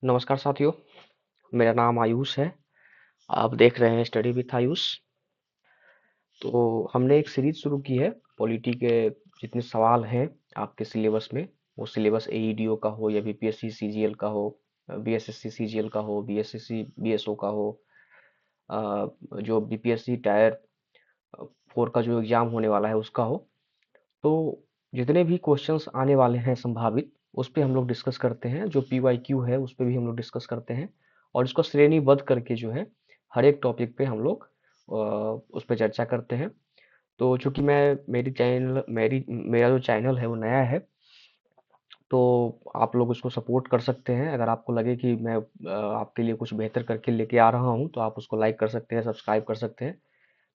नमस्कार साथियों, मेरा नाम आयुष है। आप देख रहे हैं स्टडी विथ आयुष। तो हमने एक सीरीज शुरू की है पॉलिटी के जितने सवाल हैं आपके सिलेबस में, वो सिलेबस एईडीओ का हो या बीपीएससी सीजीएल का हो, बीएसएससी सीजीएल का हो, बीएसएससी बीएसओ का हो, जो बीपीएससी टायर 4 का जो एग्जाम होने वाला है उसका हो। तो जितने भी क्वेश्चंस आने वाले हैं संभावित, उस पे हम लोग डिस्कस करते हैं। जो पीवाईक्यू है उस पे भी हम लोग डिस्कस करते हैं और इसको श्रेणीबद्ध करके जो है हर एक टॉपिक पे हम लोग उस पे चर्चा करते हैं। तो चूंकि मेरा जो चैनल है वो नया है, तो आप लोग उसको सपोर्ट कर सकते हैं। अगर आपको लगे कि मैं आपके लिए कुछ बेहतर करके लेके आ रहा हूँ, तो आप उसको लाइक कर सकते हैं, सब्सक्राइब कर सकते हैं।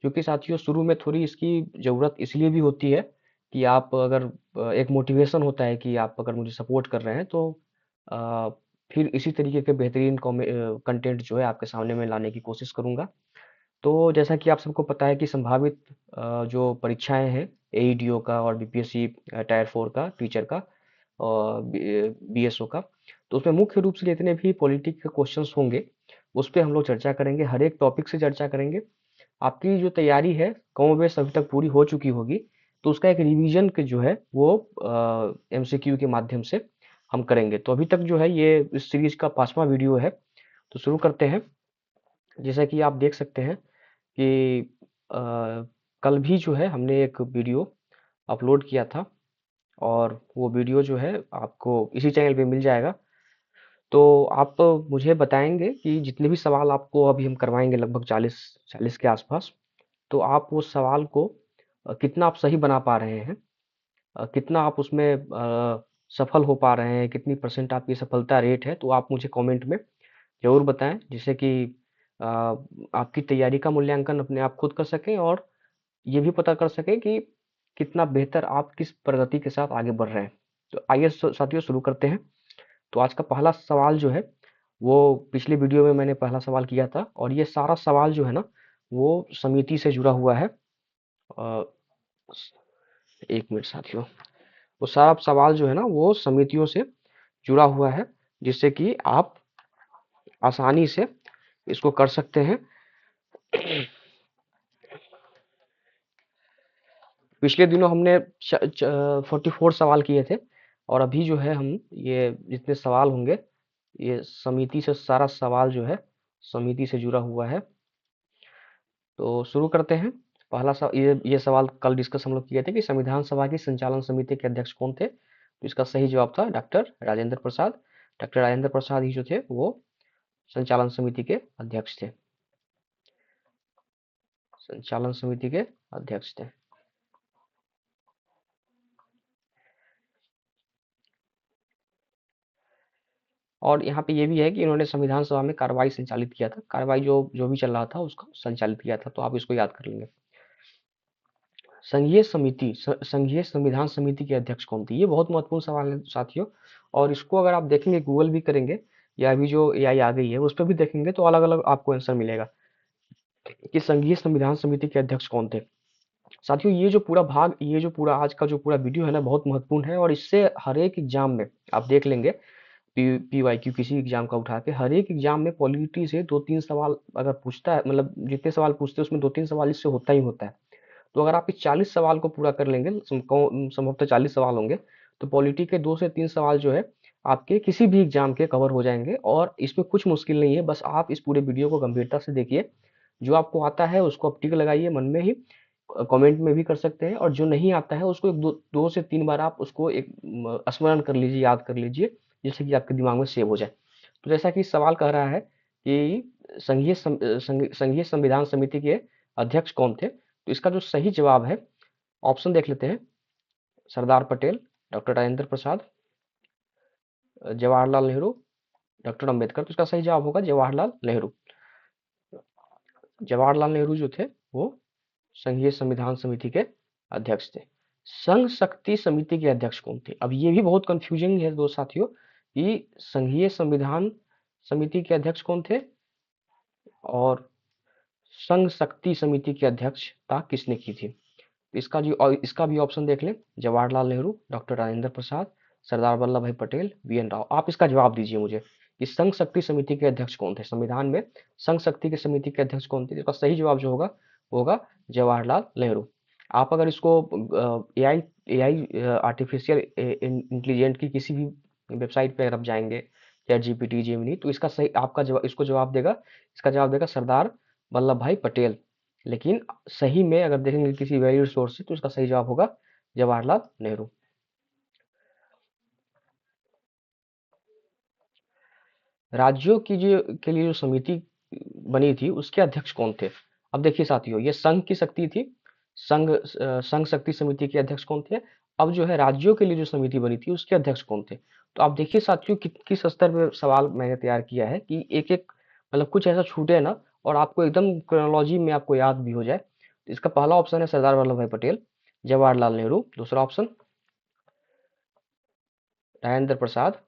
क्योंकि साथियों शुरू में थोड़ी इसकी ज़रूरत इसलिए भी होती है कि आप अगर एक मोटिवेशन होता है कि आप अगर मुझे सपोर्ट कर रहे हैं, तो अ, फिर इसी तरीके के बेहतरीन कंटेंट जो है आपके सामने मैं लाने की कोशिश करूंगा। तो जैसा कि आप सबको पता है कि संभावित जो परीक्षाएं हैं एईडीओ का और बीपीएससी टायर 4 का टीचर का और बीएसओ का, तो उसमें मुख्य रूप से जितने भी पॉलिटिक्स के क्वेश्चंस होंगे उस पे हम लोग चर्चा करेंगे, हर एक टॉपिक से चर्चा करेंगे। आपकी जो तैयारी है कमोबेश अभी तक पूरी हो चुकी होगी, तो उसका एक रिवीजन के जो है वो एमसीक्यू के माध्यम से हम करेंगे। तो अभी तक जो है ये इस सीरीज का 5वां वीडियो है। तो शुरू करते हैं। जैसा कि आप देख सकते हैं कि अ, कल भी जो है हमने एक वीडियो अपलोड किया था और वो वीडियो जो है आपको इसी चैनल पे मिल जाएगा। तो आप मुझे बताएंगे कि जितने भी सवाल आपको अभी हम करवाएंगे, लगभग 40 के आसपास, तो आप वो सवाल को कितना आप सही बना पा रहे हैं, कितना आप उसमें सफल हो पा रहे हैं, कितनी परसेंट आपकी सफलता रेट है, तो आप मुझे कमेंट में ज़रूर बताएं, जिससे कि आपकी तैयारी का मूल्यांकन अपने आप खुद कर सकें और ये भी पता कर सकें कि कितना बेहतर आप किस प्रगति के साथ आगे बढ़ रहे हैं। तो आइए साथियों शुरू करते हैं। तो आज का पहला सवाल जो है वो पिछले वीडियो में मैंने पहला सवाल किया था और ये सारा सवाल जो है ना वो समिति से जुड़ा हुआ है। अ, एक मिनट साथियों, वो सारा सवाल जो है ना वो समितियों से जुड़ा हुआ है, जिससे कि आप आसानी से इसको कर सकते हैं। पिछले दिनों हमने 44 सवाल किए थे और अभी जो है हम ये जितने सवाल होंगे ये समिति से, सारा सवाल जो है समिति से जुड़ा हुआ है। तो शुरू करते हैं। पहला ये सवाल कल डिस्कस हम लोग किए थे कि संविधान सभा की संचालन समिति के अध्यक्ष कौन थे, तो इसका सही जवाब था डॉक्टर राजेंद्र प्रसाद। डॉक्टर राजेंद्र प्रसाद ही जो थे वो संचालन समिति के अध्यक्ष थे, संचालन समिति के अध्यक्ष थे। और यहाँ पे ये भी है कि इन्होंने संविधान सभा में कार्रवाई संचालित किया था, कार्रवाई जो जो भी चल रहा था उसका संचालित किया था, तो आप इसको याद कर लेंगे। संघीय संविधान समिति के अध्यक्ष कौन थे, ये बहुत महत्वपूर्ण सवाल है साथियों। और इसको अगर आप देखेंगे, गूगल भी करेंगे या अभी जो एआई आ गई है उस पर भी देखेंगे, तो अलग अलग आपको आंसर मिलेगा कि संघीय संविधान समिति के अध्यक्ष कौन थे। साथियों ये जो पूरा भाग, ये जो पूरा आज का जो पूरा वीडियो है ना बहुत महत्वपूर्ण है और इससे हर एक एग्जाम में आप देख लेंगे, पीवाईक्यू किसी एग्जाम का उठा के हर एक एग्जाम में पॉलिटी से 2-3 सवाल अगर पूछता है, मतलब जितने सवाल पूछते हैं उसमें 2-3 सवाल इससे होता ही होता है। तो अगर आप इस 40 सवाल को पूरा कर लेंगे, संभवतः 40 सवाल होंगे, तो पॉलिटी के 2 से 3 सवाल जो है आपके किसी भी एग्जाम के कवर हो जाएंगे। और इसमें कुछ मुश्किल नहीं है, बस आप इस पूरे वीडियो को गंभीरता से देखिए। जो आपको आता है उसको आप टिक लगाइए मन में ही, कमेंट में भी कर सकते हैं, और जो नहीं आता है उसको एक दो से तीन बार आप उसको एक स्मरण कर लीजिए, याद कर लीजिए, जिससे कि आपके दिमाग में सेव हो जाए। तो जैसा कि सवाल कह रहा है कि संघीय संविधान समिति के अध्यक्ष कौन थे, तो इसका जो सही जवाब है, ऑप्शन देख लेते हैं। Sardar Patel, doctor Rajendra Prasad, Jawaharlal Nehru, doctor Ambedkar. तो इसका सही जवाब होगा जवाहरलाल नेहरू। जवाहरलाल नेहरू जो थे वो संघीय संविधान समिति के अध्यक्ष थे। संघ शक्ति समिति के अध्यक्ष कौन थे, अब ये भी बहुत कंफ्यूजिंग है दो साथियों कि संघीय संविधान समिति के अध्यक्ष कौन थे और संघ शक्ति समिति की अध्यक्षता किसने की थी। इसका भी ऑप्शन देख लें, जवाहरलाल नेहरू, डॉक्टर राजेंद्र प्रसाद, सरदार वल्लभ भाई पटेल, बी एन राव। आप इसका जवाब दीजिए मुझे, कि संघ शक्ति समिति के अध्यक्ष कौन थे? संविधान में संघ शक्ति की समिति के अध्यक्ष कौन थे? इसका सही जवाब जो होगा वो होगा जवाहरलाल नेहरू। आप अगर इसको एआई एआई आर्टिफिशियल इंटेलिजेंट की किसी भी वेबसाइट पे अगर आप जाएंगे, चैट जीपीटी, जेमिनी, तो इसका सही आपका जवाब इसको जवाब देगा, इसका जवाब देगा सरदार वल्लभ भाई पटेल। लेकिन सही में अगर देखेंगे किसी वैलिड सोर्स से, तो इसका सही जवाब होगा जवाहरलाल नेहरू। राज्यों की जो के लिए जो समिति बनी थी उसके अध्यक्ष कौन थे? अब देखिए साथियों, ये संघ की शक्ति थी, संघ शक्ति समिति के अध्यक्ष कौन थे? अब जो है राज्यों के लिए जो समिति बनी थी उसके अध्यक्ष कौन थे? तो आप देखिए साथियों किस स्तर पे सवाल मैंने तैयार किया है कि एक एक मतलब कुछ ऐसा छूटे ना और आपको एकदम क्रोनोलॉजी में आपको याद भी हो जाए। तो इसका पहला ऑप्शन है सरदार वल्लभ भाई पटेल, जवाहरलाल नेहरू। दूसरा ऑप्शन राजेंद्र प्रसाद,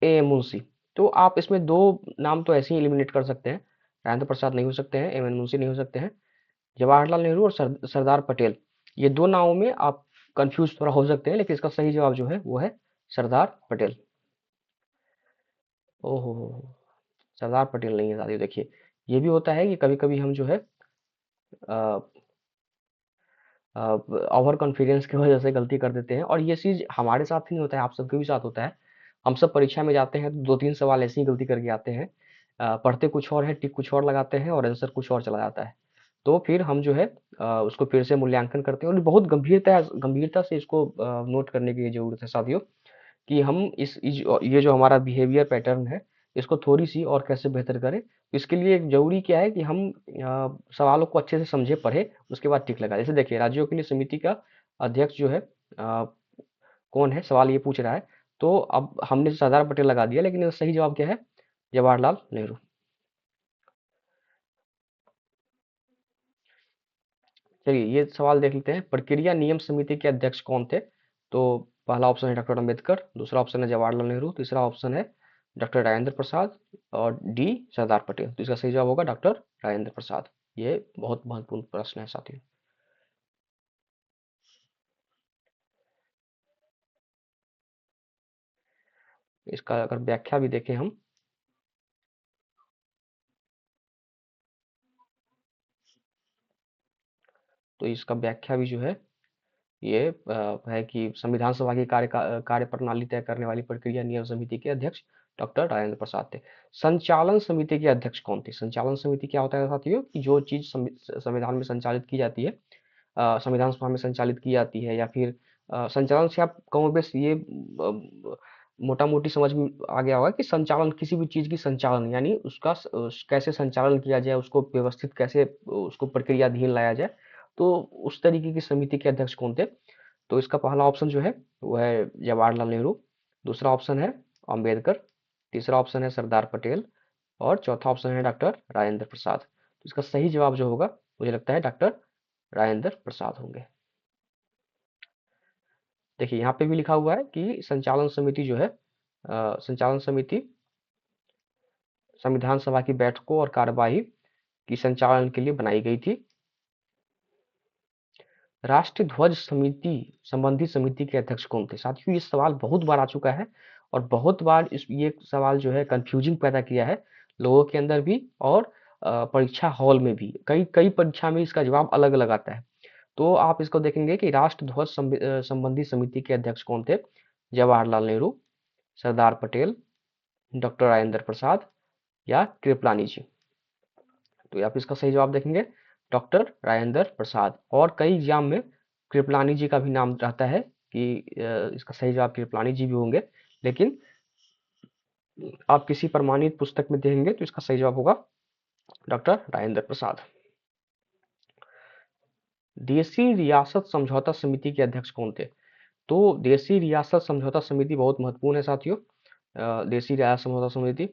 ए मुंशी। तो आप इसमें दो नाम तो ऐसे ही एलिमिनेट कर सकते हैं, राजेंद्र प्रसाद नहीं हो सकते हैं, एम एन मुंशी नहीं हो सकते हैं, जवाहरलाल नेहरू और सरदार पटेल, ये दो नामों में आप कंफ्यूज थोड़ा हो सकते हैं, लेकिन इसका सही जवाब जो है वो है सरदार पटेल। ओहो, सरदार पटेल नहीं है साथियों। देखिए ये भी होता है कि कभी कभी हम जो है ओवर कॉन्फिडेंस की वजह से गलती कर देते हैं, और ये चीज हमारे साथ ही नहीं होता है, आप सबके भी साथ होता है। हम सब परीक्षा में जाते हैं तो दो तीन सवाल ऐसी ही गलती करके आते हैं, पढ़ते कुछ और है, टिक कुछ और लगाते हैं और आंसर कुछ और चला जाता है। तो फिर हम जो है उसको फिर से मूल्यांकन करते हैं, और बहुत गंभीरता से इसको नोट करने की जरूरत है साथियों, कि हम ये जो हमारा बिहेवियर पैटर्न है, इसको थोड़ी-सी और कैसे बेहतर करें। तो इसके लिए ज़रूरी क्या है कि हम सवालों को अच्छे से समझे, पढ़े, उसके बाद टिक लगाएँ। जैसे देखिए राज्यों के लिए समिति का अध्यक्ष जो है कौन है? सवाल ये पूछ रहा है। तो अब हमने सरदार पटेल लगा दिया, लेकिन इसका सही जवाब क्या है? जवाहरलाल नेहरू। चलिए ये सवाल देख लेते हैं, प्रक्रिया नियम समिति के अध्यक्ष कौन थे? तो पहला ऑप्शन है डॉक्टर अंबेडकर, दूसरा ऑप्शन है जवाहरलाल नेहरू, तीसरा ऑप्शन है डॉक्टर राजेंद्र प्रसाद और डी सरदार पटेल। तो इसका सही जवाब होगा डॉक्टर राजेंद्र प्रसाद। ये बहुत महत्वपूर्ण प्रश्न है साथियों। इसका अगर व्याख्या भी देखें हम, तो इसका व्याख्या भी जो है ये है कि संविधान सभा की कार्य प्रणाली तय करने वाली प्रक्रिया नियम समिति के अध्यक्ष डॉक्टर राजेंद्र प्रसाद थे। संचालन समिति के अध्यक्ष कौन थे? संचालन समिति क्या होता है साथियों, कि जो चीज संविधान में संचालित की जाती है, संविधान सभा में संचालित की जाती है, या फिर संचालन से आप कमोबेश ये मोटा मोटी समझ में आ गया होगा कि संचालन किसी भी चीज की संचालन यानी उसका कैसे संचालन किया जाए, उसको व्यवस्थित कैसे उसको प्रक्रियाधीन लाया जाए। तो उस तरीके की समिति के अध्यक्ष कौन थे? तो इसका पहला ऑप्शन जो है वो है जवाहरलाल नेहरू, दूसरा ऑप्शन है अंबेडकर, तीसरा ऑप्शन है सरदार पटेल और चौथा ऑप्शन है डॉक्टर राजेंद्र प्रसाद। तो इसका सही जवाब जो होगा मुझे लगता है डॉक्टर राजेंद्र प्रसाद होंगे। देखिए यहाँ पे भी लिखा हुआ है कि संचालन समिति जो है संचालन समिति संविधान सभा की बैठकों और कार्यवाही की संचालन के लिए बनाई गई थी। राष्ट्रीय ध्वज समिति संबंधी समिति के अध्यक्ष कौन थे? साथियों ये सवाल बहुत बार आ चुका है, और बहुत बार इस ये सवाल जो है कंफ्यूजिंग पैदा किया है लोगों के अंदर भी, और परीक्षा हॉल में भी कई कई परीक्षा में इसका जवाब अलग अलग आता है। तो आप इसको देखेंगे कि राष्ट्र ध्वज संबंधी समिति के अध्यक्ष कौन थे? जवाहरलाल नेहरू, सरदार पटेल, डॉक्टर राजेंद्र प्रसाद या कृपलानी जी। तो आप इसका सही जवाब देखेंगे डॉक्टर राजेंद्र प्रसाद, और कई एग्जाम में कृपलानी जी का भी नाम रहता है कि इसका सही जवाब कृपलानी जी भी होंगे, लेकिन आप किसी प्रमाणित पुस्तक में देखेंगे तो इसका सही जवाब होगा डॉक्टर राजेंद्र प्रसाद। देसी रियासत समझौता समिति के अध्यक्ष कौन थे? तो देसी रियासत समझौता समिति बहुत महत्वपूर्ण है साथियों। देसी रियासत समझौता समिति,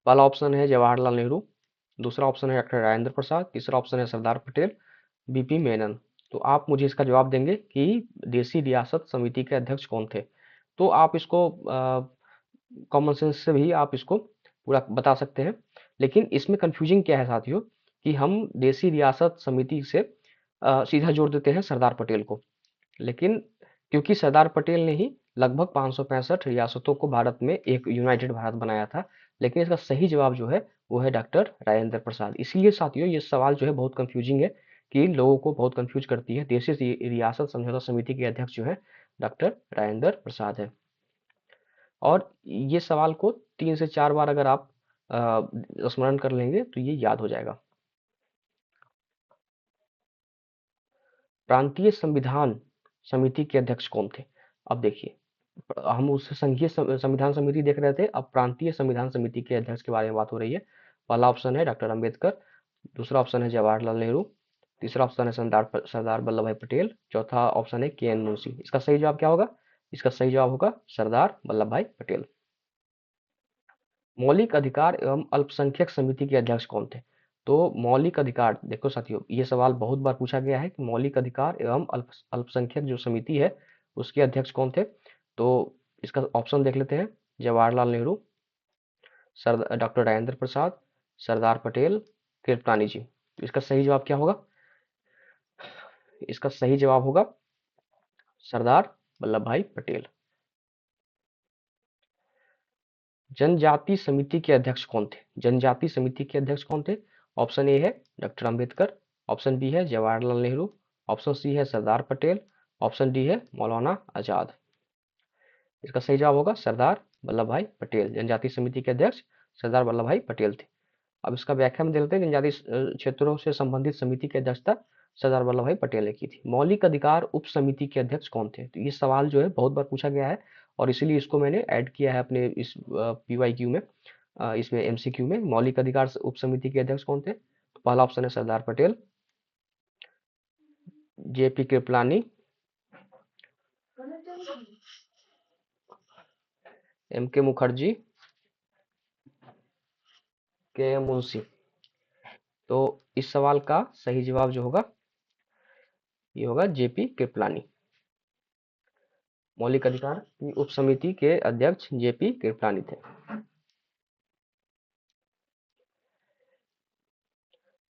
पहला ऑप्शन है जवाहरलाल नेहरू, दूसरा ऑप्शन है डॉक्टर राजेंद्र प्रसाद, तीसरा ऑप्शन है सरदार पटेल, बीपी मेनन। तो आप मुझे इसका जवाब देंगे कि देसी रियासत समिति के अध्यक्ष कौन थे? तो आप इसको कॉमन सेंस से भी आप इसको पूरा बता सकते हैं, लेकिन इसमें कंफ्यूजिंग क्या है साथियों, कि हम देसी रियासत समिति से सीधा जोड़ देते हैं सरदार पटेल को, लेकिन क्योंकि सरदार पटेल ने ही लगभग 565 रियासतों को भारत में एक यूनाइटेड भारत बनाया था। लेकिन इसका सही जवाब जो है वो है डॉक्टर राजेंद्र प्रसाद। इसीलिए साथियों ये सवाल जो है बहुत कंफ्यूजिंग है, कि लोगों को बहुत कंफ्यूज करती है। देशी रियासत समझौता समिति के अध्यक्ष जो है डॉक्टर राजेंद्र प्रसाद है। और ये सवाल को 3 से 4 बार अगर आप स्मरण कर लेंगे तो ये याद हो जाएगा। प्रांतीय संविधान समिति के अध्यक्ष कौन थे? अब देखिए, हम उस संघीय संविधान समिति देख रहे थे, अब प्रांतीय संविधान समिति के अध्यक्ष के बारे में बात हो रही है। पहला ऑप्शन है डॉक्टर अंबेडकर, दूसरा ऑप्शन है जवाहरलाल नेहरू, तीसरा ऑप्शन है सरदार सरदार वल्लभ भाई पटेल, चौथा ऑप्शन है के एन मुंशी। इसका सही जवाब क्या होगा? इसका सही जवाब होगा सरदार वल्लभ भाई पटेल। मौलिक अधिकार एवं अल्पसंख्यक समिति के अध्यक्ष कौन थे? तो मौलिक अधिकार, देखो साथियों ये सवाल बहुत बार पूछा गया है कि मौलिक अधिकार एवं अल्पसंख्यक जो समिति है उसके अध्यक्ष कौन थे। तो इसका ऑप्शन देख लेते हैं। जवाहरलाल नेहरू, डॉक्टर राजेंद्र प्रसाद, सरदार पटेल, कृपलानी जी। तो इसका सही जवाब क्या होगा? इसका सही जवाब होगा सरदार वल्लभ भाई पटेल। जनजाति समिति के अध्यक्ष कौन थे? जनजाति समिति के अध्यक्ष कौन थे? ऑप्शन ए है डॉक्टर अंबेडकर, ऑप्शन बी है जवाहरलाल नेहरू, ऑप्शन सी है सरदार पटेल, ऑप्शन डी है मौलाना आजाद। इसका सही जवाब होगा सरदार वल्लभ भाई पटेल। जनजाति समिति के अध्यक्ष सरदार वल्लभ भाई पटेल थे। अब इसका व्याख्या में देते हैं। जनजाति क्षेत्रों से संबंधित समिति की अध्यक्षता सरदार वल्लभ भाई पटेल ने की थी। मौलिक अधिकार उप समिति के अध्यक्ष कौन थे? तो ये सवाल जो है बहुत बार पूछा गया है और इसीलिए इसको मैंने ऐड किया है अपने इस PYQ में, इसमें MCQ में। मौलिक अधिकार उप समिति के अध्यक्ष कौन थे? तो पहला ऑप्शन है Sardar Patel, JP Kripalani, MK Mukherjee, KM Munshi. तो इस सवाल का सही जवाब जो होगा ये होगा JP कृपलानी। मौलिक अधिकार की उप समिति के अध्यक्ष JP कृपलानी थे।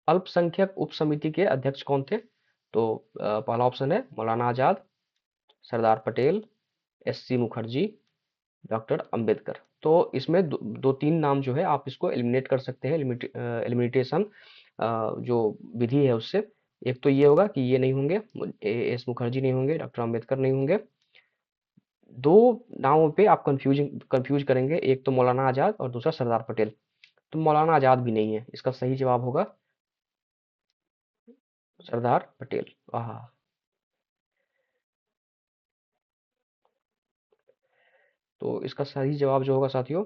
अल्पसंख्यक उप समिति के अध्यक्ष कौन थे? तो पहला ऑप्शन है मौलाना आजाद, सरदार पटेल, SC मुखर्जी, डॉक्टर अंबेडकर। तो इसमें दो तीन नाम जो है आप इसको एलिमिनेट कर सकते हैं, एलिमिनेटेशन जो विधि है उससे। एक तो ये होगा कि ये नहीं होंगे, S मुखर्जी नहीं होंगे, डॉक्टर अंबेडकर नहीं होंगे। दो नामों पे आप कंफ्यूज करेंगे, एक तो मौलाना आजाद और दूसरा सरदार पटेल। तो मौलाना आजाद भी नहीं है। इसका सही जवाब होगा सरदार पटेल। आहा। तो इसका सही जवाब जो होगा साथियों,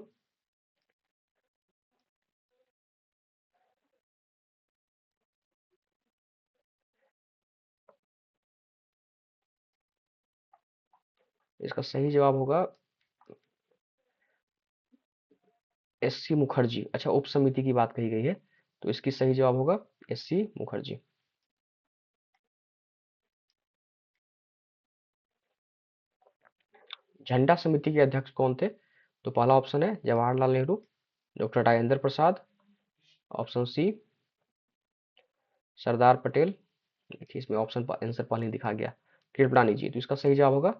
इसका सही जवाब होगा SC मुखर्जी। अच्छा, उप समिति की बात कही गई है तो इसकी सही जवाब होगा SC मुखर्जी। झंडा समिति के अध्यक्ष कौन थे? तो पहला ऑप्शन है Jawaharlal Nehru, doctor Rajendra Prasad, option C Sardar Patel. देखिए इसमें ऑप्शन आंसर पहले दिखा गया, कृपलानी जी। तो इसका सही जवाब होगा,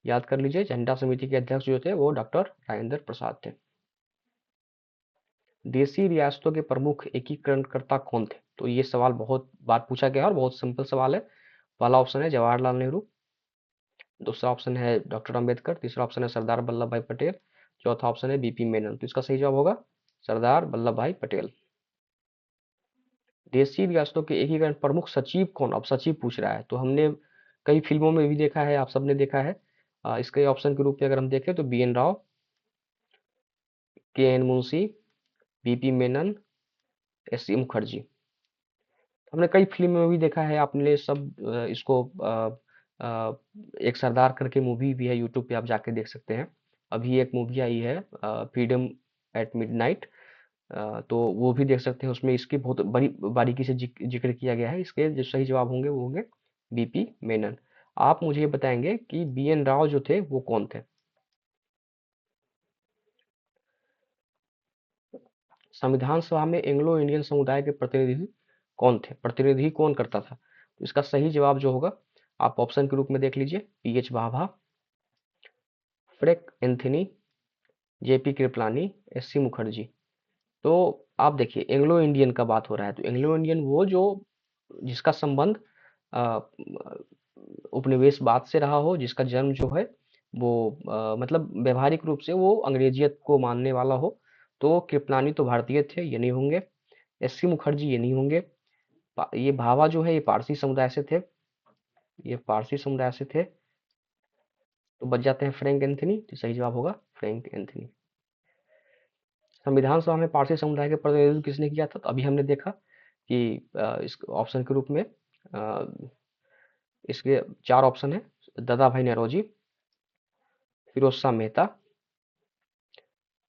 याद कर लीजिए, झंडा समिति के अध्यक्ष जो थे वो डॉक्टर राजेंद्र प्रसाद थे। देशी रियासतों के प्रमुख एकीकरणकर्ता कौन थे? तो ये सवाल बहुत बार पूछा गया और बहुत सिंपल सवाल है। पहला ऑप्शन है जवाहरलाल नेहरू, दूसरा ऑप्शन है डॉक्टर अंबेडकर, तीसरा ऑप्शन है सरदार वल्लभ भाई पटेल, चौथा ऑप्शन है BP मेनन। तो इसका सही जवाब होगा सरदार वल्लभ भाई पटेल। देशी रियासतों के एकीकरण प्रमुख सचिव कौन? अब सचिव पूछ रहा है तो हमने कई फिल्मों में भी देखा है, आप सबने देखा है। इसके ऑप्शन के रूप में अगर हम देखें तो BN Rao, KN Munshi, BP Menon, SC Mukherjee. हमने कई फिल्म में भी देखा है, आपने सब इसको एक सरदार करके मूवी भी है, यूट्यूब पे आप जाके देख सकते हैं। अभी एक मूवी आई है फ्रीडम एट मिडनाइट, तो वो भी देख सकते हैं। उसमें इसकी बहुत बड़ी बारीकी से जिक्र किया गया है। इसके जो सही जवाब होंगे वो होंगे BP मेनन। आप मुझे ये बताएंगे कि BN राव जो थे वो कौन थे? संविधान सभा में एंग्लो इंडियन समुदाय के प्रतिनिधि कौन थे? प्रतिनिधि कौन करता था? तो इसका सही जवाब जो होगा आप ऑप्शन के रूप में देख लीजिए, PH Bhabha, Frank Anthony, JP Kripalani, SC Mukherjee. तो आप देखिए एंग्लो इंडियन का बात हो रहा है, तो एंग्लो इंडियन वो जो जिसका संबंध अ, उपनिवेशवाद से रहा हो, जिसका जन्म जो है वो मतलब व्यवहारिक रूप से वो अंग्रेजियत को मानने वाला हो। तो कृपलानी तो भारतीय थे, ये नहीं होंगे। एससी मुखर्जी ये नहीं होंगे। ये भाभा जो है ये पारसी समुदाय से थे, ये पारसी समुदाय से थे। तो बच जाते हैं फ्रैंक एंथनी, तो सही जवाब होगा फ्रैंक एंथनी। संविधान सभा में पारसी समुदाय के प्रतिनिधित्व किसने किया था? तो अभी हमने देखा कि इस ऑप्शन के रूप में इसके चार ऑप्शन है: दादा भाई नौरोजी, फिरोज शाह मेहता,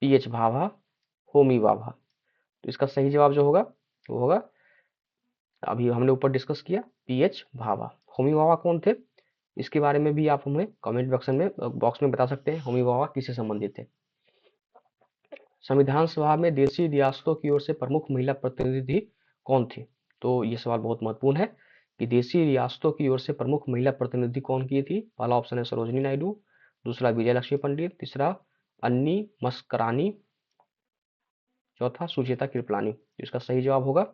पीएच भाभा, होमी भाभा। तो इसका सही जवाब जो होगा वो होगा, अभी हमने ऊपर डिस्कस किया, पीएच भाभा। होमी भाभा कौन थे? इसके बारे में भी आप हमें कमेंट बॉक्स में बता सकते हैं, होमी भाभा किससे संबंधित थे। संविधान सभा में देशी रियासतों की ओर से प्रमुख महिला प्रतिनिधि कौन थी? तो ये सवाल बहुत महत्वपूर्ण है कि देशी रियासतों की ओर से प्रमुख महिला प्रतिनिधि कौन की थी। पहला ऑप्शन है सरोजिनी नायडू, दूसरा विजय लक्ष्मी पंडित, तीसरा अन्नी मस्करानी, चौथा सुचेता कृपलानी। इसका सही जवाब होगा,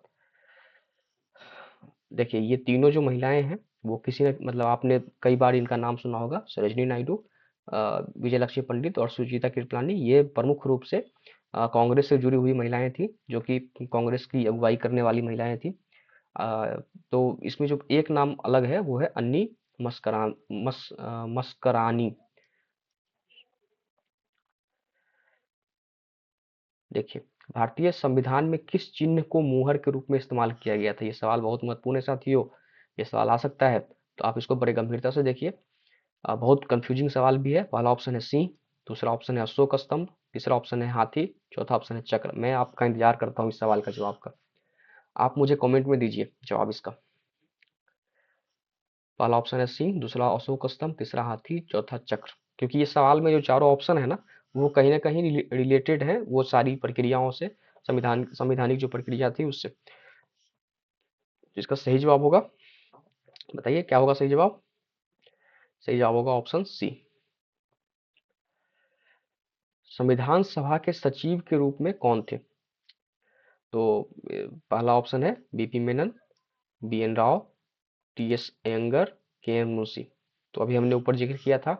देखिए ये तीनों जो महिलाएं हैं वो किसी ने मतलब आपने कई बार इनका नाम सुना होगा, सरोजिनी नायडू, विजय लक्ष्मी पंडित और सुचेता कृपलानी। ये प्रमुख रूप से कांग्रेस से जुड़ी हुई महिलाएं थी, जो कि कांग्रेस की अगुवाई करने वाली महिलाएं थी। अ, तो इसमें जो एक नाम अलग है वो है अन्नी मस्करानी। देखिए भारतीय संविधान में किस चिन्ह को मुहर के रूप में इस्तेमाल किया गया था? ये सवाल बहुत महत्वपूर्ण है साथियों, ये सवाल आ सकता है, तो आप इसको बड़े गंभीरता से देखिए। बहुत कंफ्यूजिंग सवाल भी है। पहला ऑप्शन है सिंह, दूसरा ऑप्शन है अशोक स्तंभ, तीसरा ऑप्शन है हाथी, चौथा ऑप्शन है चक्र। मैं आपका इंतजार करता हूँ इस सवाल का जवाब का, आप मुझे कमेंट में दीजिए जवाब इसका। पहला ऑप्शन है सिंह, दूसरा अशोक स्तंभ, तीसरा हाथी, चौथा चक्र। क्योंकि ये सवाल में जो चारों ऑप्शन है ना वो कहीं ना कहीं रिलेटेड है वो सारी प्रक्रियाओं से, संविधानिक जो प्रक्रिया थी उससे। इसका सही जवाब होगा, बताइए क्या होगा सही जवाब? सही जवाब होगा ऑप्शन सी। संविधान सभा के सचिव के रूप में कौन थे? तो पहला ऑप्शन है BP Menon, B N Rao, T S Iyengar, K M Munshi. तो अभी हमने ऊपर जिक्र किया था,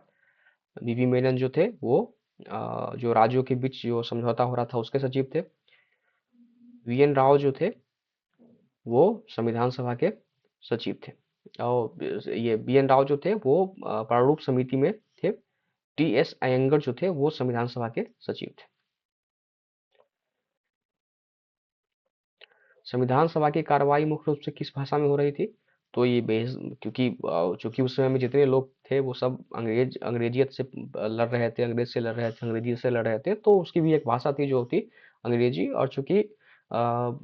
बीपी मेनन जो थे वो जो राज्यों के बीच जो समझौता हो रहा था उसके सचिव थे। वी एन राव जो थे वो संविधान सभा के सचिव थे। और ये बी एन राव जो थे वो प्रारूप समिति में थे। टी एस अयंगर जो थे वो संविधान सभा के सचिव थे। संविधान सभा की कार्रवाई मुख्य रूप से किस भाषा में हो रही थी? तो ये बेस क्योंकि चूंकि उस समय में जितने लोग थे वो सब अंग्रेजियत से लड़ रहे थे, अंग्रेज से लड़ रहे थे, अंग्रेजी से लड़ रहे थे, तो उसकी भी एक भाषा थी जो थी अंग्रेजी। और चूंकि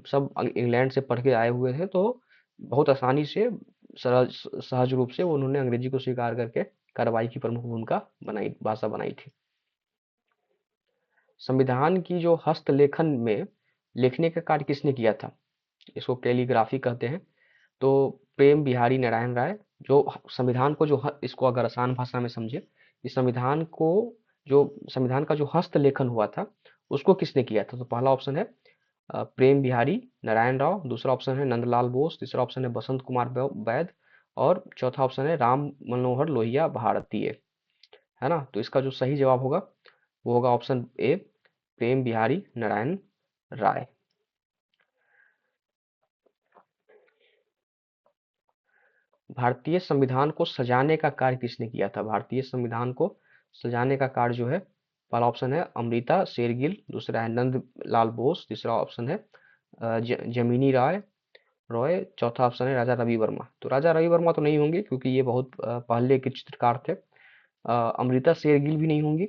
सब इंग्लैंड से पढ़ के आए हुए थे तो बहुत आसानी से सहज रूप से उन्होंने अंग्रेजी को स्वीकार करके कार्रवाई की प्रमुख भूमिका बनाई, भाषा बनाई थी। संविधान की जो हस्तलेखन में लिखने का कार्य किसने किया था? इसको कैलीग्राफी कहते हैं। तो प्रेम बिहारी नारायण राय, जो संविधान को जो इसको अगर आसान भाषा में समझे, इस संविधान को जो संविधान का जो हस्तलेखन हुआ था उसको किसने किया था? तो पहला ऑप्शन है प्रेम बिहारी नारायण राव, दूसरा ऑप्शन है नंदलाल बोस, तीसरा ऑप्शन है बसंत कुमार वैद, और चौथा ऑप्शन है राम मनोहर लोहिया भारतीय। है ना? तो इसका जो सही जवाब होगा वो होगा ऑप्शन ए, प्रेम बिहारी नारायण राय। भारतीय संविधान को सजाने का कार्य किसने किया था? भारतीय संविधान को सजाने का कार्य जो है, पहला ऑप्शन है अमृता शेरगिल, दूसरा है नंद लाल बोस, तीसरा ऑप्शन है जमीनी राय रॉय, चौथा ऑप्शन है राजा रवि वर्मा। तो राजा रवि वर्मा तो नहीं होंगे क्योंकि ये बहुत पहले के चित्रकार थे। अमृता शेरगिल भी नहीं होंगी,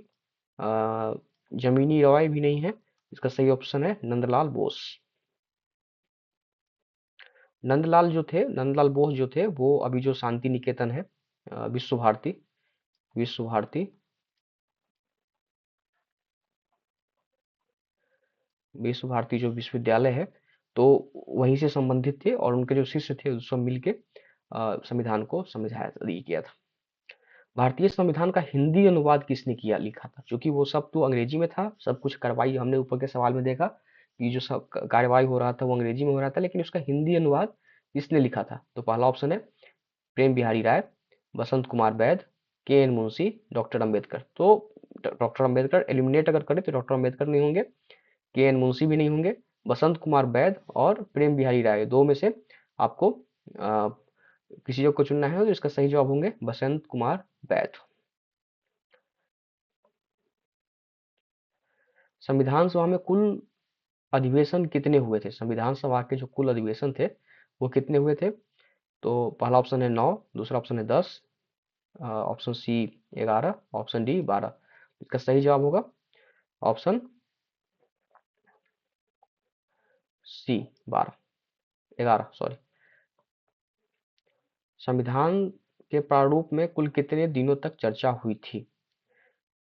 जमीनी रॉय भी नहीं है। इसका सही ऑप्शन है नंदलाल बोस। नंदलाल बोस जो थे वो अभी जो शांति निकेतन है, विश्व भारती, विश्व भारती, विश्व भारती जो विश्वविद्यालय है तो वहीं से संबंधित थे, और उनके जो शिष्य थे सब मिलके संविधान को समझाया किया था। भारतीय संविधान का हिंदी अनुवाद किसने किया लिखा था? क्योंकि वो सब तो अंग्रेजी में था, सब कुछ कार्रवाई हमने ऊपर के सवाल में देखा कि जो सब कार्रवाई हो रहा था वो अंग्रेजी में हो रहा था, लेकिन उसका हिंदी अनुवाद किसने लिखा था? तो पहला ऑप्शन है प्रेम बिहारी राय, बसंत कुमार बैद, के एन मुंशी, डॉक्टर अंबेडकर। तो डॉक्टर अंबेडकर एलिमिनेट अगर करें तो डॉक्टर अंबेडकर नहीं होंगे, के एन मुंशी भी नहीं होंगे, बसंत कुमार बैद और प्रेम बिहारी राय, दो में से आपको अ, किसी को चुनना है, तो इसका सही जवाब होंगे बसंत कुमार बैद। संविधान सभा में कुल अधिवेशन कितने हुए थे? संविधान सभा के जो कुल अधिवेशन थे वो कितने हुए थे? तो पहला ऑप्शन है 9, दूसरा ऑप्शन है 10, ऑप्शन सी 11, ऑप्शन डी 12। इसका सही जवाब होगा ऑप्शन सी 12, 11 सॉरी। संविधान के प्रारूप में कुल कितने दिनों तक चर्चा हुई थी?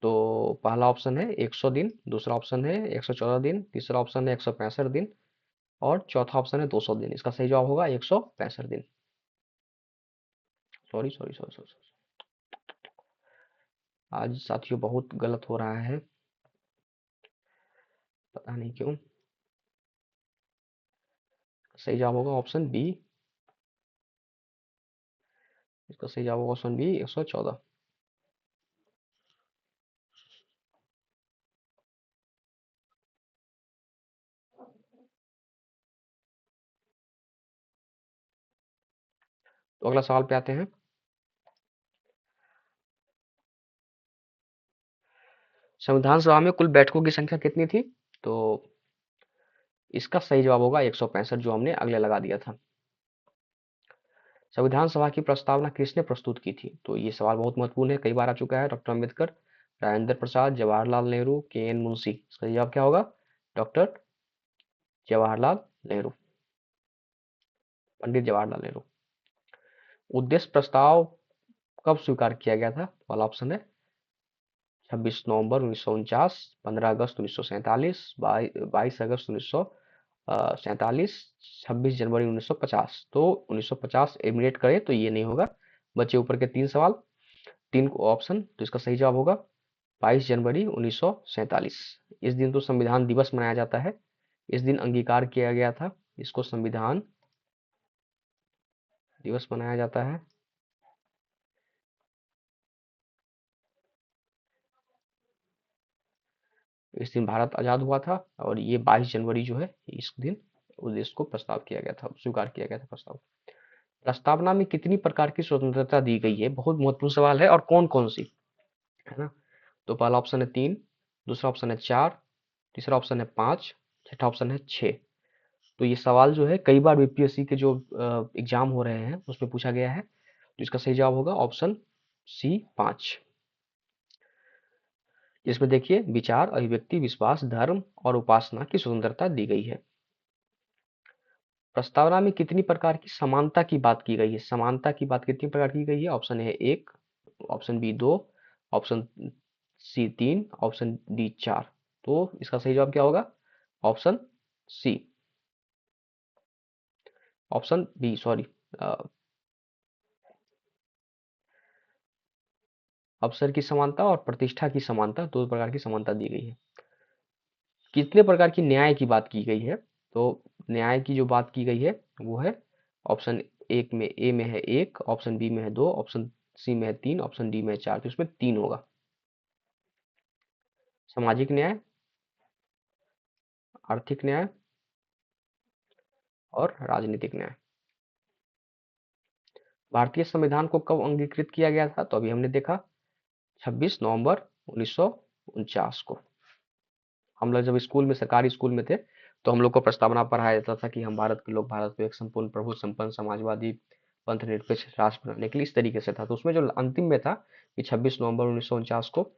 तो पहला ऑप्शन है 100 दिन, दूसरा ऑप्शन है 114 दिन, तीसरा ऑप्शन है 165 दिन और चौथा ऑप्शन है 200 दिन। इसका सही जवाब होगा 165 दिन। सॉरी सॉरी सॉरी सॉरी, आज साथियों बहुत गलत हो रहा है, पता नहीं क्यों। सही जवाब होगा ऑप्शन बी। इसका सही जवाब होगा ऑप्शन बी 114। तो अगला सवाल पे आते हैं। संविधान सभा में कुल बैठकों की संख्या कितनी थी? तो इसका सही जवाब होगा 165, जो हमने अगले लगा दिया था। संविधान सभा की प्रस्तावना किसने प्रस्तुत की थी? तो ये सवाल बहुत महत्वपूर्ण है, कई बार आ चुका है। डॉक्टर अंबेडकर, राजेंद्र प्रसाद, जवाहरलाल नेहरू, के एन मुंशी। इसका जवाब क्या होगा? डॉक्टर जवाहरलाल नेहरू, पंडित जवाहरलाल नेहरू। उद्देश्य प्रस्ताव कब स्वीकार किया गया था? पहला ऑप्शन है 26 नवंबर 1949, 15 अगस्त 1947, 22 अगस्त 1947, 26 जनवरी 1950। तो 1950 एलिमिनेट करें तो ये नहीं होगा, बचे ऊपर के तीन सवाल, तीन ऑप्शन। तो इसका सही जवाब होगा 22 जनवरी 1947। इस दिन तो संविधान दिवस मनाया जाता है, इस दिन अंगीकार किया गया था, इसको संविधान दिवस मनाया जाता है। इस दिन भारत आजाद हुआ था और ये 22 जनवरी जो है इस दिन उस को प्रस्ताव किया गया था, स्वीकार किया गया था प्रस्ताव। प्रस्तावना में कितनी प्रकार की स्वतंत्रता दी गई है? बहुत महत्वपूर्ण सवाल है, और कौन कौन सी, है ना? तो पहला ऑप्शन है 3, दूसरा ऑप्शन है 4, तीसरा ऑप्शन है 5, छठा ऑप्शन है 6। तो ये सवाल जो है कई बार बीपीएससी के जो एग्जाम हो रहे हैं उसमें पूछा गया है। तो इसका सही जवाब होगा ऑप्शन सी 5। इसमें देखिए विचार, अभिव्यक्ति, विश्वास, धर्म और उपासना की स्वतंत्रता दी गई है। प्रस्तावना में कितनी प्रकार की समानता की बात की गई है? समानता की बात कितनी प्रकार की गई है? Option A 1, option B 2, option C 3, option D 4। तो इसका सही जवाब क्या होगा? Option C, option B sorry, अवसर की समानता और प्रतिष्ठा की समानता, दो प्रकार की समानता दी गई है। कितने प्रकार की न्याय की बात की गई है? तो न्याय की जो बात की गई है वो है ऑप्शन एक में, ए में है 1, ऑप्शन बी में है 2, ऑप्शन सी में है 3, ऑप्शन डी में है 4। तो इसमें 3 होगा। सामाजिक न्याय, आर्थिक न्याय और राजनीतिक न्याय। भारतीय संविधान को कब अंगीकृत किया गया था? तो अभी हमने देखा 26 नवंबर 1949 को। हम लोग जब स्कूल में, सरकारी स्कूल में थे, तो हम लोग को प्रस्तावना पढ़ाया जाता था कि हम भारत के लोग भारत को एक संपूर्ण प्रभु संपन्न समाजवादी पंथ निरपेक्ष राष्ट्र बनाने के लिए, इस तरीके से था। तो उसमें जो अंतिम में था कि 26 नवंबर 1949 को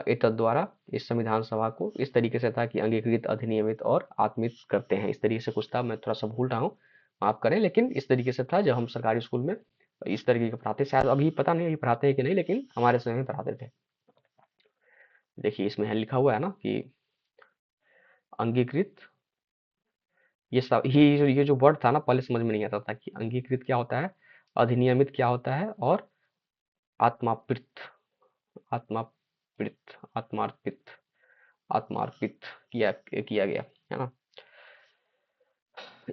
एतद द्वारा इस संविधान सभा को इस तरीके से था कि अंगीकृत, अधिनियमित और आत्मित करते हैं, इस तरीके से कुछ था। मैं थोड़ा सा भूल रहा हूँ, माफ करें, लेकिन इस तरीके से था जब हम सरकारी स्कूल में इस तरीके का पढ़ाते। शायद अभी पता नहीं अभी पढ़ाते हैं कि नहीं, लेकिन हमारे समय में पढ़ाते थे। देखिए इसमें है लिखा हुआ है ना कि अंगीकृत, ये जो वर्ड था ना, पहले समझ में नहीं आता था कि अंगीकृत क्या होता है, अधिनियमित क्या होता है और आत्माप्रित आत्मार्पित आत्मार्पित आत्मार्पित किया गया, है ना।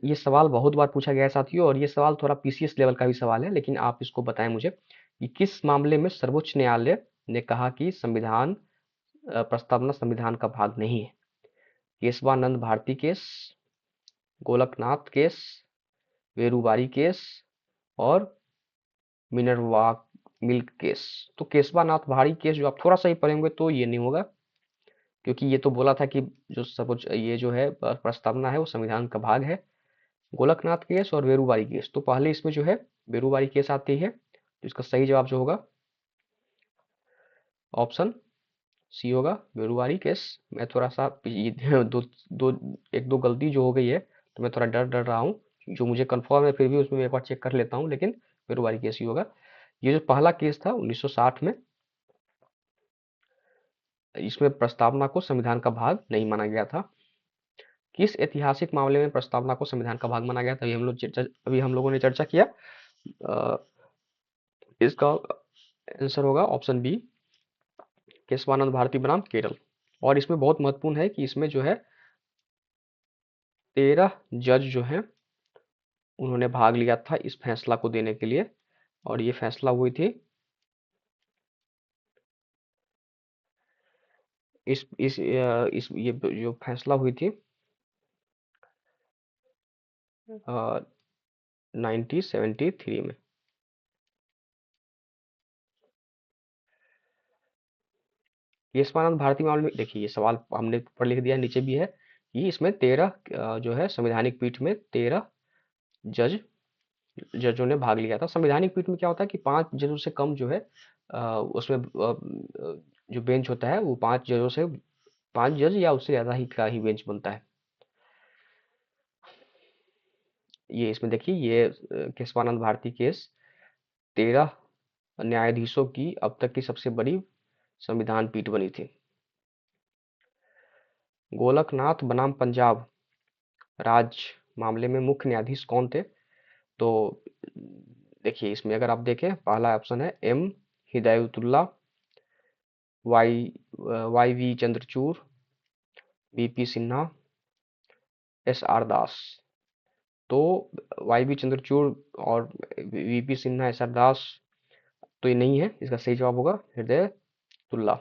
ये सवाल बहुत बार पूछा गया है साथियों, और ये सवाल थोड़ा पीसीएस लेवल का भी सवाल है, लेकिन आप इसको बताएं मुझे कि किस मामले में सर्वोच्च न्यायालय ने कहा कि संविधान प्रस्तावना संविधान का भाग नहीं है। Keshavananda Bharati case, Golaknath case, Berubari case और मिनर्वा मिल्क केस। तो केशवानाथ भारी केस जो आप थोड़ा सा ही पढ़ेंगे तो ये नहीं होगा, क्योंकि ये तो बोला था कि जो सर्वोच्च ये जो है प्रस्तावना है वो संविधान का भाग है। गोलकनाथ केस और वेरूबारी केस, तो पहले इसमें जो है वेरूबारी केस आती है, तो इसका सही जवाब जो होगा ऑप्शन सी होगा, वेरूबारी केस। मैं थोड़ा सा दो दो एक दो गलती जो हो गई है, तो मैं थोड़ा डर डर रहा हूँ, जो मुझे कंफर्म है फिर भी उसमें एक बार चेक कर लेता हूँ, लेकिन वेरूबारी केस ही होगा। ये जो पहला केस था 1960 में, इसमें प्रस्तावना को संविधान का भाग नहीं माना गया था। किस ऐतिहासिक मामले में प्रस्तावना को संविधान का भाग माना गया था, अभी हम लोगों ने चर्चा किया। इसका आंसर होगा ऑप्शन बी, केशवानंद भारती बनाम केरल। और इसमें बहुत महत्वपूर्ण है कि इसमें जो है 13 जज जो हैं उन्होंने भाग लिया था इस फैसला को देने के लिए, और ये फैसला हुई थी ये जो फैसला हुई थी 1973 में। केशवानंद भारती मामले में देखिए, ये सवाल हमने ऊपर लिख दिया, नीचे भी है कि इसमें 13 जो है संवैधानिक पीठ में 13 जज जजों ने भाग लिया था। संवैधानिक पीठ में क्या होता है कि 5 जजों से कम जो है उसमें जो बेंच होता है वो 5 जजों से 5 जज या उससे ज्यादा ही का ही बेंच बनता है। ये इसमें देखिए, ये केशवानंद भारती केस 13 न्यायाधीशों की अब तक की सबसे बड़ी संविधान पीठ बनी थी। गोलकनाथ बनाम पंजाब राज्य मामले में मुख्य न्यायाधीश कौन थे? तो देखिए, इसमें अगर आप देखें, पहला ऑप्शन है M Hidayatullah, Y Y V Chandrachud, BP Sinha, S R Das. तो वाई वी चंद्रचूड़ और VP Sinha, S R Das तो ये नहीं है, इसका सही जवाब होगा हिदायतुल्ला।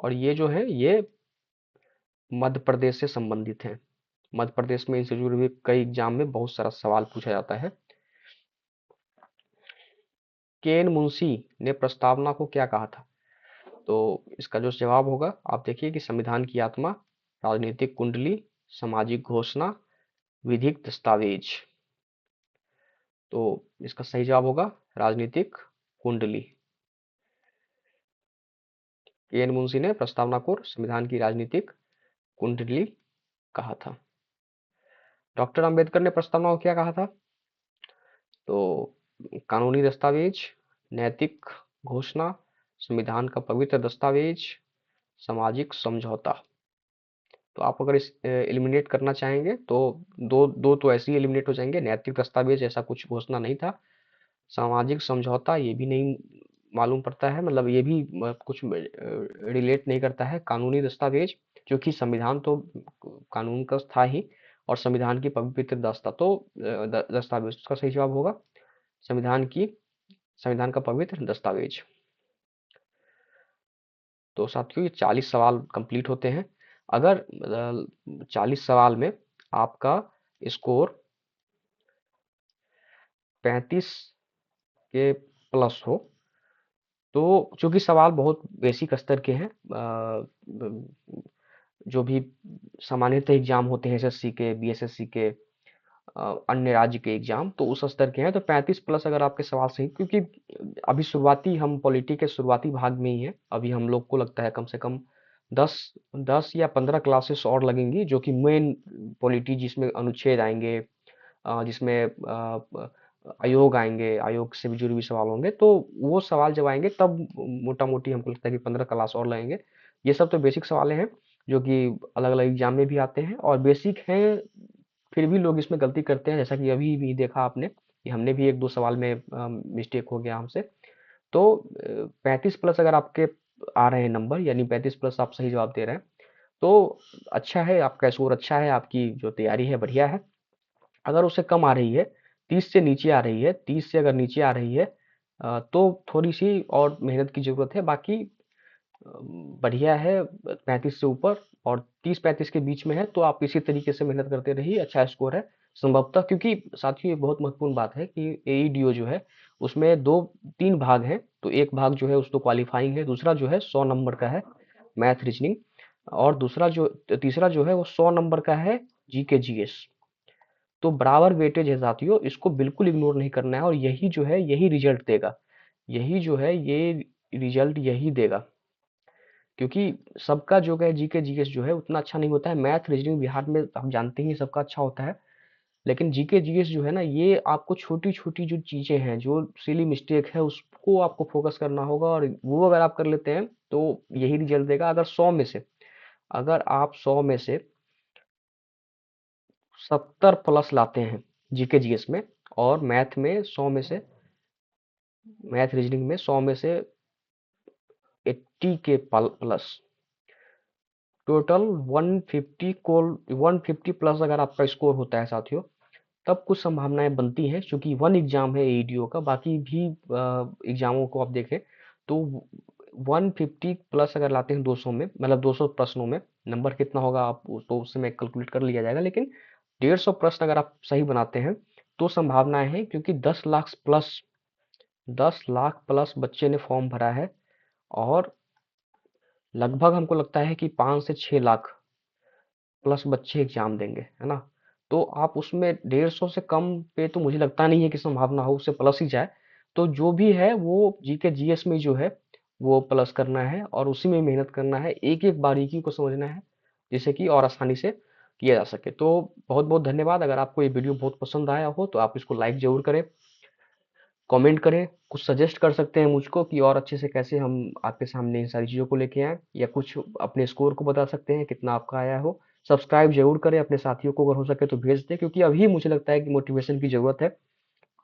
और ये जो है ये मध्य प्रदेश से संबंधित हैं। मध्य प्रदेश में इनसे जुड़े हुए कई एग्जाम में बहुत सारा सवाल पूछा जाता है। केन मुंशी ने प्रस्तावना को क्या कहा था? तो इसका जो जवाब होगा, आप देखिए कि संविधान की आत्मा, राजनीतिक कुंडली, सामाजिक घोषणा, विधिक दस्तावेज। तो इसका सही जवाब होगा राजनीतिक कुंडली। केन मुंशी ने प्रस्तावना को संविधान की राजनीतिक कुंडली कहा था। डॉक्टर अंबेडकर ने प्रस्तावना को क्या कहा था? तो कानूनी दस्तावेज, नैतिक घोषणा, संविधान का पवित्र दस्तावेज, सामाजिक समझौता। तो आप अगर इस एलिमिनेट करना चाहेंगे तो दो दो तो ऐसे ही एलिमिनेट हो जाएंगे। नैतिक दस्तावेज ऐसा कुछ घोषणा नहीं था, सामाजिक समझौता ये भी नहीं मालूम पड़ता है, मतलब ये भी कुछ रिलेट नहीं करता है। कानूनी दस्तावेज, क्योंकि संविधान तो कानून का था ही, और संविधान की पवित्र दस्तावेज, उसका सही जवाब होगा संविधान का पवित्र दस्तावेज। तो साथियों, ये 40 सवाल कंप्लीट होते हैं। अगर 40 सवाल में आपका स्कोर 35 के प्लस हो, तो चूंकि सवाल बहुत बेसिक स्तर के हैं, जो भी सामान्यतः एग्जाम होते हैं एसएससी के, बीएसएससी के, अन्य राज्य के एग्जाम, तो उस स्तर के हैं। तो 35 प्लस अगर आपके सवाल सही, क्योंकि अभी शुरुआती हम पॉलिटी के शुरुआती भाग में ही है, अभी हम लोग को लगता है कम से कम 10 10 या 15 क्लासेस और लगेंगी, जो कि मेन पॉलिटी जिसमें अनुच्छेद आएंगे, जिसमें आयोग आएंगे, आयोग से भी जुड़े हुए सवाल होंगे, तो वो सवाल जब आएंगे तब मोटा मोटी हमको लगता है कि 15 क्लास और लगेंगे। ये सब तो बेसिक सवाल हैं जो कि अलग अलग एग्जाम में भी आते हैं और बेसिक हैं, फिर भी लोग इसमें गलती करते हैं, जैसा कि अभी भी देखा आपने कि हमने भी एक दो सवाल में मिस्टेक हो गया हमसे। तो 35+ अगर आपके आ रहे हैं नंबर, यानी 35+ आप सही जवाब दे रहे हैं, तो अच्छा है, आपका स्कोर अच्छा है, आपकी जो तैयारी है बढ़िया है। अगर उससे कम आ रही है, 30 से नीचे आ रही है, 30 से अगर नीचे आ रही है, तो थोड़ी सी और मेहनत की जरूरत है। बाकी बढ़िया है, 35 से ऊपर और 30-35 के बीच में है तो आप इसी तरीके से मेहनत करते रहिए, अच्छा स्कोर है संभवतः। क्योंकि साथियों एक बहुत महत्वपूर्ण बात है कि एईडीओ जो है उसमें दो तीन भाग हैं। तो एक भाग जो है उसको क्वालिफाइंग है, दूसरा जो है 100 नंबर का है मैथ रीजनिंग, और दूसरा जो तीसरा जो है वो 100 नंबर का है जीके जीएस। तो बराबर वेटेज है साथियों, इसको बिल्कुल इग्नोर नहीं करना है, और यही जो है यही रिजल्ट देगा, यही जो है ये रिजल्ट यही देगा। क्योंकि सबका जो है जीके जीएस जो है उतना अच्छा नहीं होता है। मैथ रीजनिंग बिहार में हम जानते ही सबका अच्छा होता है, लेकिन जीके जीएस जो है ना, ये आपको छोटी छोटी जो चीजें हैं, जो सिली मिस्टेक है, उसको आपको फोकस करना होगा, और वो अगर आप कर लेते हैं तो यही रिजल्ट देगा। अगर आप 100 में से 70+ लाते हैं जीके जीएस में, और मैथ रीजनिंग में 100 में से 80 के प्लस, टोटल 150 को 150+ अगर आपका स्कोर होता है साथियों, तब कुछ संभावनाएं बनती हैं। क्योंकि वन एग्जाम है एईडीओ का, बाकी भी एग्जामों को आप देखें तो 150+ अगर लाते हैं 200 में, मतलब 200 प्रश्नों में नंबर कितना होगा आप तो उससे में कैलकुलेट कर लिया जाएगा। लेकिन 150 प्रश्न अगर आप सही बनाते हैं तो संभावनाएं हैं, क्योंकि 10 लाख प्लस बच्चे ने फॉर्म भरा है, और लगभग हमको लगता है कि 5 से 6 लाख प्लस बच्चे एग्जाम देंगे, है ना। तो आप उसमें 150 से कम पे तो मुझे लगता नहीं है कि संभावना हो, उससे प्लस ही जाए। तो जो भी है वो जीके जीएस में जो है वो प्लस करना है, और उसी में मेहनत करना है, एक एक बारीकी को समझना है, जिससे कि और आसानी से किया जा सके। तो बहुत बहुत धन्यवाद। अगर आपको ये वीडियो बहुत पसंद आया हो तो आप इसको लाइक जरूर करें, कमेंट करें, कुछ सजेस्ट कर सकते हैं मुझको कि और अच्छे से कैसे हम आपके सामने इन सारी चीज़ों को लेके आएँ, या कुछ अपने स्कोर को बता सकते हैं कितना आपका आया हो। सब्सक्राइब ज़रूर करें, अपने साथियों को अगर हो सके तो भेज दें, क्योंकि अभी मुझे लगता है कि मोटिवेशन की ज़रूरत है,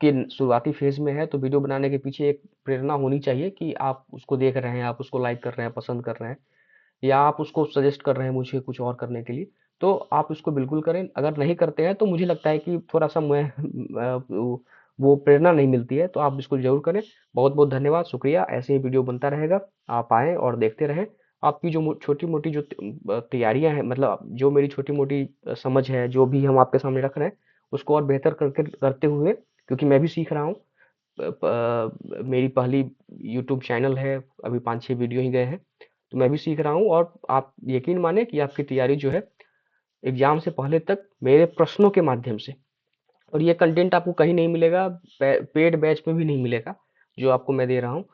कि शुरुआती फेज़ में है तो वीडियो बनाने के पीछे एक प्रेरणा होनी चाहिए कि आप उसको देख रहे हैं, आप उसको लाइक कर रहे हैं, पसंद कर रहे हैं, या आप उसको सजेस्ट कर रहे हैं मुझे कुछ और करने के लिए। तो आप इसको बिल्कुल करें। अगर नहीं करते हैं तो मुझे लगता है कि थोड़ा-सा मैं वो प्रेरणा नहीं मिलती है, तो आप इसको ज़रूर करें। बहुत-बहुत धन्यवाद, शुक्रिया। ऐसे ही वीडियो बनता रहेगा। आप आएँ और देखते रहें। आपकी जो छोटी-मोटी जो तैयारियाँ हैं, मतलब जो मेरी छोटी-मोटी समझ है, जो भी हम आपके सामने रख रहे हैं, उसको और बेहतर करके करते हुए, क्योंकि मैं भी सीख रहा हूँ। मेरी पहली यूट्यूब चैनल है, अभी 5-6 वीडियो ही गए हैं, तो मैं भी सीख रहा हूँ। और आप यकीन माने कि आपकी तैयारी जो है एग्जाम से पहले तक मेरे प्रश्नों के माध्यम से, और ये कंटेंट आपको कहीं नहीं मिलेगा, पेड बैच में भी नहीं मिलेगा जो आपको मैं दे रहा हूँ।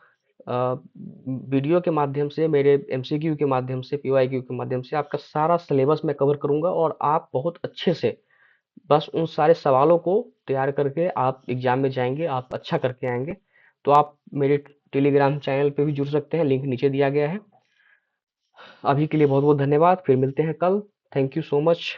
वीडियो के माध्यम से, मेरे एमसीक्यू के माध्यम से, पीवाईक्यू के माध्यम से आपका सारा सिलेबस मैं कवर करूंगा, और आप बहुत अच्छे से बस उन सारे सवालों को तैयार करके आप एग्जाम में जाएंगे, आप अच्छा करके आएंगे। तो आप मेरे टेलीग्राम चैनल पे भी जुड़ सकते हैं, लिंक नीचे दिया गया है। अभी के लिए बहुत बहुत धन्यवाद, फिर मिलते हैं कल। Thank you so much.